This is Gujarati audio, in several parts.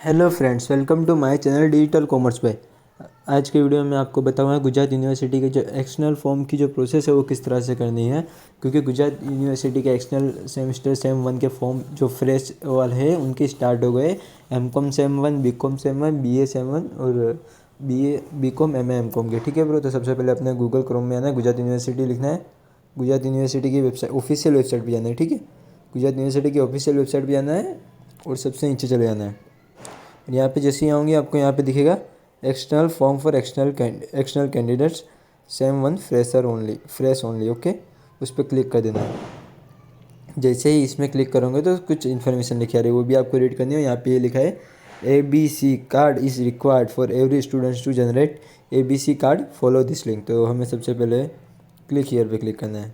Hello friends, welcome to my channel digital commerce by. आज के वीडियो में आपको बताऊंगा गुजरात यूनिवर्सिटी के जो एक्सटर्नल फॉर्म की जो प्रोसेस है वो किस तरह से करनी है। क्योंकि गुजरात यूनिवर्सिटी के एक्सटर्नल सेमेस्टर सेम 1 के फॉर्म जो फ्रेश वाले हैं उनके स्टार्ट हो गए। MCom sem 1, BCom sem 1, BA. Sem 1 और बी.ए. BCom, MA. एम.कॉम के। ठीक है ब्रो, तो सबसे पहले अपने गूगल क्रोम में आना है, गुजरात यूनिवर्सिटी लिखना है। गुजरात यूनिवर्सिटी की वेबसाइट ऑफिशियल वेबसाइट पर जाना है। ठीक है, गुजरात यूनिवर्सिटी की ऑफिशियल वेबसाइट पर जाना है और सबसे नीचे चले जाना है। यहाँ पे जैसे ही आऊँगी आपको यहाँ पे दिखेगा external form for external candidates same 1 fresh only. Okay, उस पर क्लिक कर देना है। जैसे ही इसमें क्लिक करोगे तो कुछ इन्फॉर्मेशन लिखी आ रही है, वो भी आपको रीड करनी है। यहाँ पे ये लिखा है ABC card is required for every students to generate ABC card, follow this link. तो हमें सबसे पहले क्लिक हियर पे क्लिक करना है।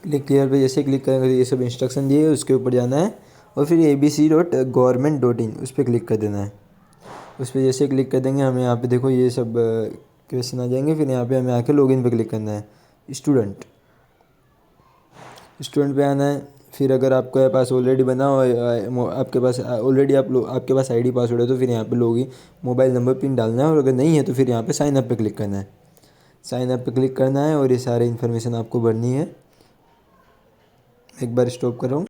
क्लिक हियर पे जैसे क्लिक करेंगे तो ये सब इंस्ट्रक्शन दिए, उसके ऊपर जाना है और फिर abc.government.in उस पर क्लिक कर देना है। उस पर जैसे क्लिक कर देंगे हमें यहाँ पे देखो ये सब क्वेश्चन आ जाएंगे। फिर यहाँ पे हमें आके लॉगिन पे क्लिक करना है। स्टूडेंट पे आना है। फिर अगर आपके पास ऑलरेडी बना हो, आपके पास ऑलरेडी आपके पास आईडी पासवर्ड है तो फिर यहाँ पे लॉगिन मोबाइल नंबर पिन डालना है। और अगर नहीं है तो फिर यहाँ पे साइन अप पे क्लिक करना है। साइन अप पे क्लिक करना है और ये सारे इन्फॉर्मेशन आपको भरनी है। एक बार स्टॉप कर रहा हूँ।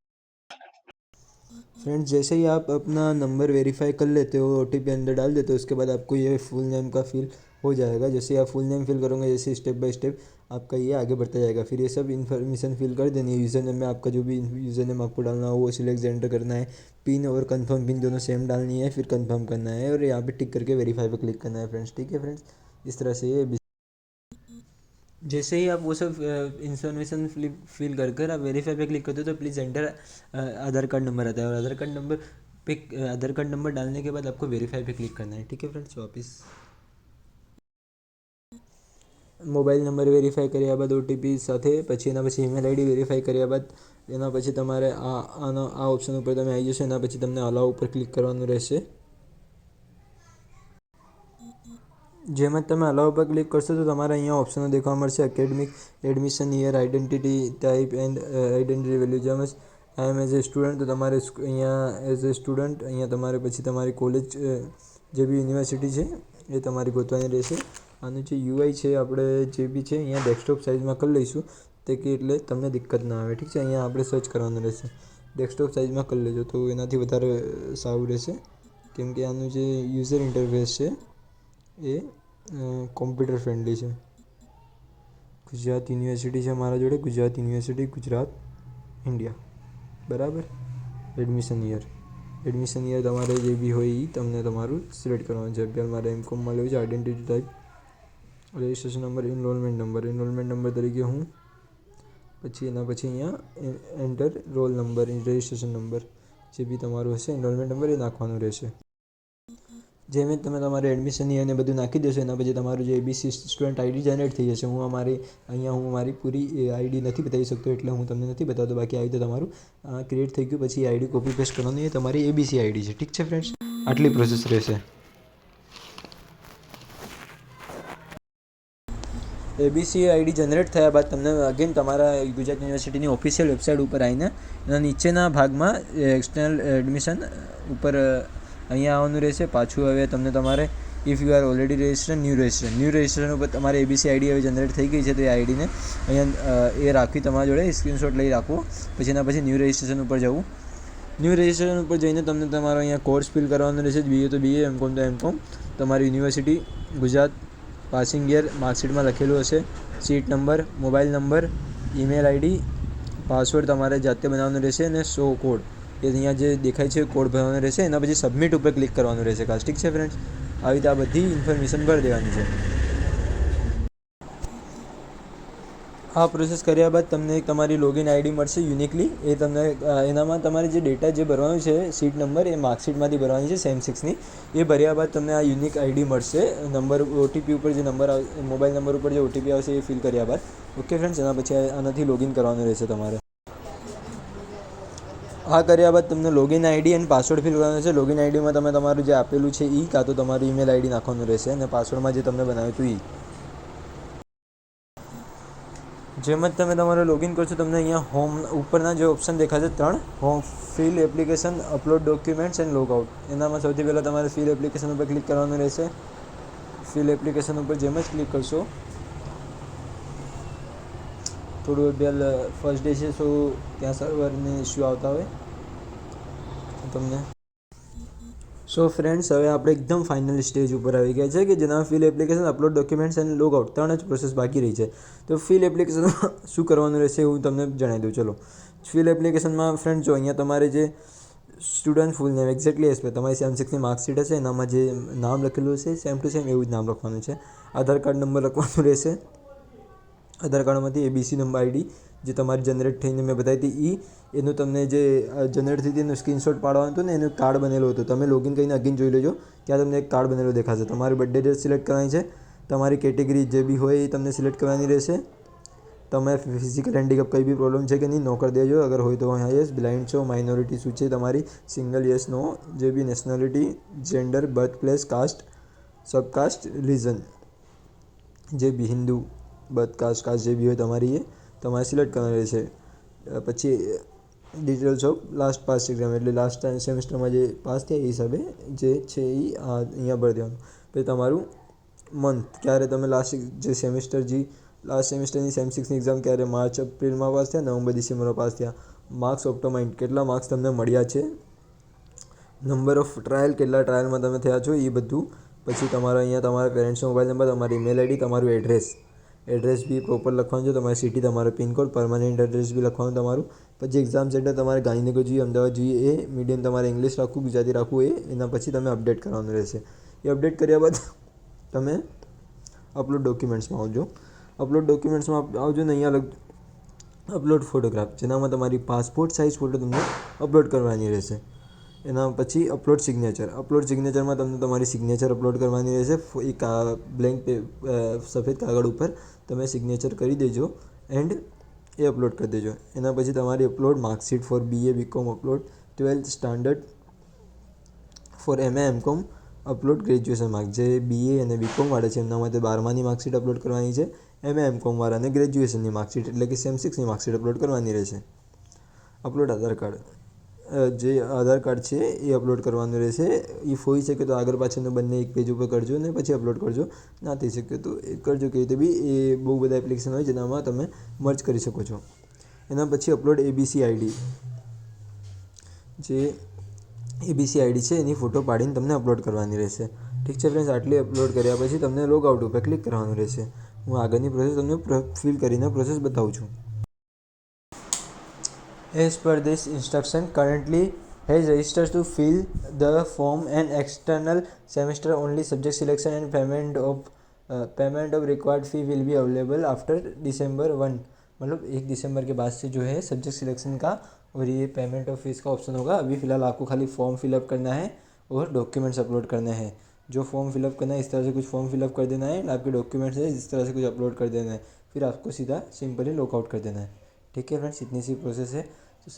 फ्रेंड्स, जैसे ही आप अपना नंबर वेरीफाई कर लेते हो, OTP अंदर डाल देते हो, उसके बाद आपको ये फुल नेम का फिल हो जाएगा। जैसे ही आप फुल नेम फिल करोगे, जैसे स्टेप बाय स्टेप आपका ये आगे बढ़ता जाएगा। फिर ये सब इन्फॉर्मेशन फिल कर देनी है। यूज़र नेम में आपका जो भी यूज़र नेम आपको डालना हो वो सिलेक्ट एंटर करना है। पिन और कंफर्म पिन दोनों सेम डालनी है, फिर कंफर्म करना है और यहाँ पे टिक करके वेरीफाई पे क्लिक करना है फ्रेंड्स। ठीक है फ्रेंड्स, इस तरह से ये जैसे ही आप वो सब इंफॉर्मेशन फिल कर कर आप वेरीफाई पे क्लिक करते हो तो please enter Aadhaar card number आता है। और आधार कार्ड नंबर डालने के बाद आपको वेरीफाई पे क्लिक करना है। ठीक है फ्रेंड्स, वापस મોબાઈલ નંબર વેરીફાઈ કર્યા બાદ OTP સાથે પછી એના પછી ઈમેલ આઈડી વેરીફાઈ કર્યા બાદ એના પછી તમારે આ ઓપ્શન ઉપર તમે આવી જશો। એના પછી તમને અલાઉ ઉપર ક્લિક કરવાનું રહેશે। જેમ જ તમે અલાઉ પર ક્લિક કરશો તો તમારે અહીંયા ઓપ્શનો દેખવા મળશે, academic, admission year, identity type and identity value. જેમ આઈ એમ એઝ એ સ્ટુડન્ટ તો તમારે અહીંયા એઝ એ સ્ટુડન્ટ અહીંયા તમારે પછી તમારી કોલેજ જે બી યુનિવર્સિટી છે એ તમારી ગોતવાની રહેશે। આનું જે UI છે આપણે જે બી છે અહીંયા ડેસ્કટોપ સાઇઝમાં કરી લઈશું તે કે એટલે તમને દિક્કત ના આવે। ઠીક છે, અહીંયા આપણે સર્ચ કરવાનું રહેશે। ડેસ્કટોપ સાઇઝમાં કરી લેજો તો એનાથી વધારે સારું રહેશે, કેમ કે આનું જે યુઝર ઇન્ટરફેસ છે એ કોમ્પ્યુટર ફ્રેન્ડલી છે। ગુજરાત યુનિવર્સિટી છે મારા જોડે, ગુજરાત યુનિવર્સિટી ગુજરાત ઇન્ડિયા, બરાબર। એડમિશન યર તમારે જે બી હોય એ તમને તમારું સિલેક્ટ કરવાનું છે। અત્યારે મારે M.Com લેવું છે। Identity type, registration number, enrolment number તરીકે હું પછી એના પછી અહીંયા enter roll number, registration number જે બી તમારું હશે ઇનરોલમેન્ટ નંબર એ નાખવાનું રહેશે। જેમ જ તમે તમારે એડમિશન અને બધું નાખી દેશો એના પછી તમારું જે ABC સ્ટુડન્ટ આઈડી જનરેટ થઈ જશે। હું મારી પૂરી આઈડી નથી બતાવી શકતો એટલે હું તમને નથી બતાવતો। બાકી આવી રીતે તમારું ક્રિએટ થઈ ગયું પછી આઈડી કોપી પેસ્ટ કરવાની, એ તમારી ABC આઈડી છે। ઠીક છે ફ્રેન્ડ્સ, આટલી પ્રોસેસ રહેશે। ABC આઈડી જનરેટ થયા બાદ તમને અગેન તમારા ગુજરાત યુનિવર્સિટીની ઓફિશિયલ વેબસાઇટ ઉપર આવીને એના નીચેના ભાગમાં એક્સટર્નલ એડમિશન ઉપર અહીંયા આવવાનું રહેશે। પાછું હવે તમને તમારે if you are already new registration ઉપર તમારે ABC આઈડી હવે જનરેટ થઈ ગઈ છે તો એ આઈડીને અહીંયા એ રાખવી તમારા જોડે, સ્ક્રીનશોટ લઈ રાખવો। પછી એના પછી ન્યૂ રજિસ્ટ્રેશન ઉપર જવું। ન્યૂ રજિસ્ટ્રેશન ઉપર જઈને તમને તમારો અહીંયા કોર્સ ફિલ કરવાનો રહેશે। BA તો BA, M.Com તો M.Com, તમારી યુનિવર્સિટી, ગુજરાત, પાસિંગ યર માર્કશીટમાં લખેલું હશે, seat number, mobile number, email ID, password તમારે જાતે બનાવવાનો રહેશે અને શો કોડ એ અહીંયા જે દેખાય છે કોડ ભરવાનો રહેશે। એના પછી સબમિટ ઉપર ક્લિક કરવાનું રહેશે ખાસ। ઠીક છે ફ્રેન્ડ્સ, આવી રીતે આ બધી ઇન્ફોર્મેશન ભરી દેવાની છે। આ પ્રોસેસ કર્યા બાદ તમને એક તમારી લોગિન આઈડી મળશે યુનિકલી। એ તમને એનામાં તમારે જે ડેટા જે ભરવાનું છે, સીટ નંબર એ માર્કશીટમાંથી ભરવાની છે સેમ 6ની। એ ભર્યા બાદ તમને આ યુનિક આઈડી મળશે। નંબર OTP ઉપર જે નંબર મોબાઈલ નંબર ઉપર જે OTP આવશે એ ફિલ કર્યા બાદ ઓકે ફ્રેન્ડ્સ, એના પછી આનાથી લોગિન કરવાનું રહેશે તમારે। આ કર્યા બાદ તમને લોગિન આઈડી અને પાસવર્ડ ફિલ કરવાનું છે। લોગિન આઈડીમાં તમે તમારું જે આપેલું છે એ કાં તો તમારું ઈમેલ આઈડી નાખવાનું રહેશે અને પાસવર્ડમાં જે તમને બનાવ્યું હતું એ। જેમ જ તમે તમારે લોગિન કરશો તમને અહીંયા હોમ ઉપરના જે ઓપ્શન દેખાશે 3 home fill application upload documents and log out. એનામાં સૌથી પહેલાં તમારે ફિલ એપ્લિકેશન ઉપર ક્લિક કરવાનું રહેશે. ફિલ એપ્લિકેશન ઉપર જેમ જ ક્લિક કરશો થોડું ફર્સ્ટ ડે છે, સો ત્યાં સર્વરને ઇસ્યુ આવતા હોય તમને. સો ફ્રેન્ડ્સ, હવે આપણે એકદમ ફાઇનલ સ્ટેજ ઉપર આવી ગયા છે કે જેનામાં fill application upload documents and log out 3 જ પ્રોસેસ બાકી રહી છે. તો ફિલ એપ્લિકેશનમાં શું કરવાનું રહેશે હું તમને જણાવી દઉં. ચલો, ફિલ એપ્લિકેશનમાં ફ્રેન્ડ જો અહીંયા તમારે જે સ્ટુડન્ટ ફૂલ નેમ એક્ઝેક્ટલી એઝ પર તમારી સેમ6ની માર્કશીટ હશે એનામાં જે નામ લખેલું હશે સેમ ટુ સેમ એવું જ નામ લખવાનું છે. આધાર કાર્ડ નંબર લખવાનું રહેશે. આધાર કાર્ડમાંથી એબીસી નંબર આઈડી જે તમારી જનરેટ થઈને મેં બતાવી હતી એનું તમને જે જનરેટ થઈ હતી એનું સ્ક્રીનશોટ પાડવાનું હતું ને એનું કાર્ડ બનેલું હતું. તમે લોગિન કરીને અગેન જોઈ લેજો, ત્યાં તમને એક કાર્ડ બનેલું દેખાશે. તમારી બર્થડે ડેટ સિલેક્ટ કરવાની છે. તમારી કેટેગરી જે બી હોય એ તમને સિલેક્ટ કરવાની રહેશે. તમે ફિઝિકલ હેન્ડીકેપ કંઈ બી પ્રોબ્લેમ છે કે નહીં નો કરી દેજો. અગર હોય તો હા યસ, બ્લાઇન્ડ છો, માઇનોરિટી શું છે તમારી સિંગલ યસ નો, જે બી nationality, gender, birth place, caste, subcaste, reason જે બી હિન્દુ બર્થ કાસ્ટ જે બી હોય તમારી એ તમારે સિલેક્ટ કરવાની રહેશે. પછી details of last pass exam એટલે લાસ્ટ સેમેસ્ટરમાં જે પાસ થયા એ હિસાબે જે છે એ અહીંયા ભરી દેવાનું. પછી તમારું મંથ ક્યારે તમે લાસ્ટ સેમેસ્ટરની સેમ6ની એક્ઝામ ક્યારે માર્ચ એપ્રિલમાં પાસ થયા, નવેમ્બર ડિસેમ્બરમાં પાસ થયા. માર્ક્સ ઓફ ધ માઇન્ડ કેટલા માર્ક્સ તમને મળ્યા છે, નંબર ઓફ ટ્રાયલ કેટલા ટ્રાયલમાં તમે થયા છો એ બધું. પછી તમારા અહીંયા તમારા પેરેન્ટ્સનો મોબાઈલ નંબર, તમારી ઈમેલ આઈડી, તમારું એડ્રેસ બી પ્રોપર લખવાનું છે. તમારી સિટી, તમારો પિનકોડ, પરમાનન્ટ એડ્રેસ બી લખવાનું તમારું. પછી એક્ઝામ સેન્ટર તમારે ગાંધીનગર જોઈએ, અમદાવાદ જોઈએ એ મીડિયમ તમારે ઇંગ્લિશ રાખવું, ગુજરાતી રાખવું એના પછી તમે અપડેટ કરવાનું રહેશે. એ અપડેટ કર્યા બાદ તમે અપલોડ ડોક્યુમેન્ટ્સમાં આવજો. અપલોડ ડોક્યુમેન્ટ્સમાં આવજો ને અહીંયા અપલોડ ફોટોગ્રાફ જેનામાં તમારી પાસપોર્ટ સાઇઝ ફોટો તમને અપલોડ કરવાની રહેશે. એના પછી અપલોડ સિગ્નેચરમાં તમને તમારી સિગ્નેચર અપલોડ કરવાની રહેશે. એક બ્લેન્ક સફેદ કાગળ ઉપર તમે સિગ્નેચર કરી દેજો એન્ડ એ અપલોડ કરી દેજો. એના પછી તમારી upload marksheet for BA BCom upload 12th standard for MA MCom upload graduation mark જે BA અને BCom વાળા છે એમના માટે 12માની માર્કશીટ અપલોડ કરવાની છે. MA MCom વાળાને ગ્રેજ્યુએશનની માર્કશીટ એટલે કે સેમ6ની માર્કશીટ અપલોડ કરવાની રહેશે. અપલોડ આધાર કાર્ડ જે આધાર કાર્ડ છે એ અપલોડ કરવાનું રહેશે. ઇફ હોઈ શકે તો આગળ પાછળનું બંને એક પેજ ઉપર કરજો ને પછી અપલોડ કરજો. ના થઈ શકે તો એ કરજો. કે રીતે બી એ બહુ બધા એપ્લિકેશન હોય જેનામાં તમે મર્જ કરી શકો છો. એના પછી અપલોડ એબીસી આઈડી જે એબીસી આઈડી છે એની ફોટો પાડીને તમને અપલોડ કરવાની રહેશે. ઠીક છે ફ્રેન્ડ્સ, આટલી અપલોડ કર્યા પછી તમને લોગ આઉટ ઉપર ક્લિક કરવાનું રહેશે. હું આગળની પ્રોસેસ તમને ફિલ કરીને પ્રોસેસ બતાવું છું. As per this instruction, currently has registered to fill the form and external semester only subject selection and payment of required fee will be available after December 1. मतलब 1 दिसंबर के बाद से जो है सब्जेक्ट सिलेक्शन का और ये पेमेंट ऑफ फीस का ऑप्शन होगा. अभी फ़िलहाल आपको खाली फॉर्म फिलअप करना है और डॉक्यूमेंट्स अपलोड करने हैं. जो फॉर्म फिलअप करना है इस तरह से कुछ फॉर्म फिलअप कर देना है, आपके डॉक्यूमेंट्स है इस तरह से कुछ अपलोड कर देना है, फिर आपको सीधा सिंपली लॉकआउट कर देना है. ठीक है फ्रेंड्स, इतनी सी प्रोसेस है. तो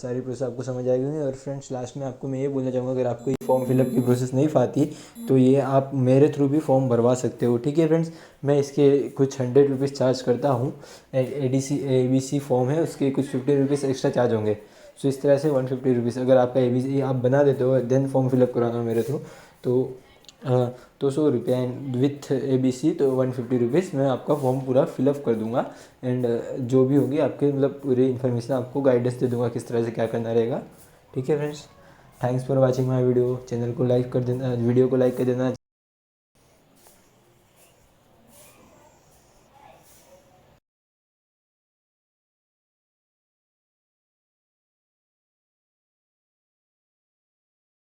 सारी प्रोसेस आपको समझ आएगी. और फ्रेंड्स लास्ट में आपको मैं ये बोलना चाहूँगा, अगर आपको ये फॉर्म फिलअप की प्रोसेस नहीं आती तो ये आप मेरे थ्रू भी फॉर्म भरवा सकते हो. ठीक है फ्रेंड्स, मैं इसके कुछ 100 रुपीज़ चार्ज करता हूँ. ABC फॉर्म है उसके कुछ 50 रुपीज़ एक्स्ट्रा चार्ज होंगे. सो इस तरह से 150 रुपीज़. अगर आपका ABC आप बना देते हो देन फॉर्म फिलअप कराना मेरे थ्रू तो 100 रुपये एंड विथ ABC तो 150 रुपीज़ मैं आपका फॉर्म पूरा फिलअप कर दूंगा. एंड जो भी होगी आपके मतलब पूरी इन्फॉर्मेशन आपको गाइडेंस दे दूंगा किस तरह से क्या करना रहेगा. ठीक है friends, thanks for watching my video. Channel को लाइक कर देना, वीडियो को लाइक कर देना.